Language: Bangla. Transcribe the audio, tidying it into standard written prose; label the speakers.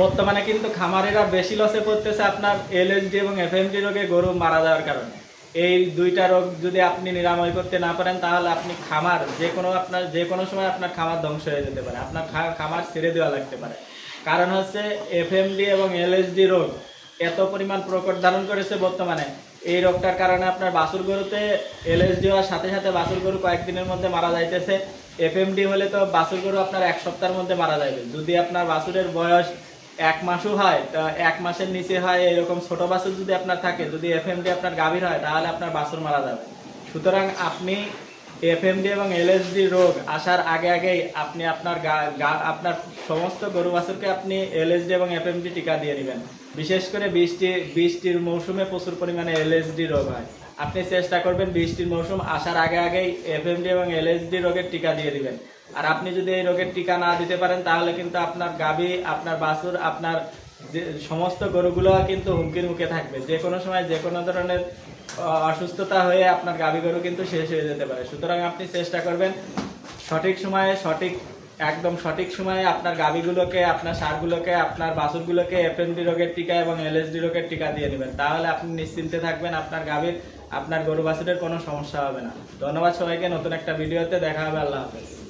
Speaker 1: বর্তমানে কিন্তু খামারিরা বেশি লসে পড়তেছে আপনার এলএসডি এবং এফএমডি রোগে গরু মারা যাওয়ার কারণে। এই দুইটা রোগ যদি আপনি নিরাময় করতে না পারেন তাহলে আপনি খামার যে কোনো সময় আপনার খামার ধ্বংস হয়ে যেতে পারে, আপনার খামার ছেড়ে দেওয়া লাগতে পারে। কারণ হচ্ছে এফএমডি এবং এলএসডি রোগ এত পরিমাণ প্রকট ধারণ করেছে বর্তমানে। এই রোগটার কারণে আপনার বাছুর গরুতে এলএসডি হওয়ার সাথে সাথে বাছুর গরু কয়েকদিনের মধ্যে মারা যাইতেছে। এফএমডি হলে তো বাছুর গরু আপনার 1 সপ্তাহের মধ্যে মারা যাবে। যদি আপনার বাছুরের বয়স 1 মাসও হয়, তো 1 মাসের নিচে হয়, এরকম ছোট বাছুর যদি আপনার থাকে, যদি এফএমডি আপনার গাভীর হয় তাহলে আপনার বাছুর মারা যাবে। সুতরাং আপনি এফএমডি এবং এলএসডি রোগ আসার আগেই আপনি আপনার সমস্ত গরু বাছুরকে আপনি এলএসডি এবং এফএমডি টিকা দিয়ে নেবেন। বিশেষ করে বৃষ্টির মৌসুমে প্রচুর পরিমাণে এলএসডি রোগ হয়। আপনি চেষ্টা করবেন বৃষ্টির মৌসুম আসার আগেই এফএমডি এবং এলএসডি রোগের টিকা দিয়ে দিবেন। আর আপনি যদি এই রোগের টিকা না দিতে পারেন তাহলে কিন্তু আপনার গাভী, আপনার বাছুর, আপনার যে সমস্ত গরুগুলো কিন্তু হুমকির মুখে থাকবে। যে কোনো সময় যে কোনো ধরনের অসুস্থতা হয়ে আপনার গাভী গরু কিন্তু শেষ হয়ে যেতে পারে। সুতরাং আপনি চেষ্টা করবেন সঠিক সময়ে আপনার গাভীগুলোকে, আপনার ষাঁড়গুলোকে, আপনার বাছুরগুলোকে এফএমডি রোগের টিকা এবং এলএসডি রোগের টিকা দিয়ে নেবেন। তাহলে আপনি নিশ্চিন্তে থাকবেন, আপনার গরু বাছুরের কোনো সমস্যা হবে না। ধন্যবাদ সবাইকে। নতুন একটা ভিডিওতে দেখা হবে। আল্লাহ হাফেজ।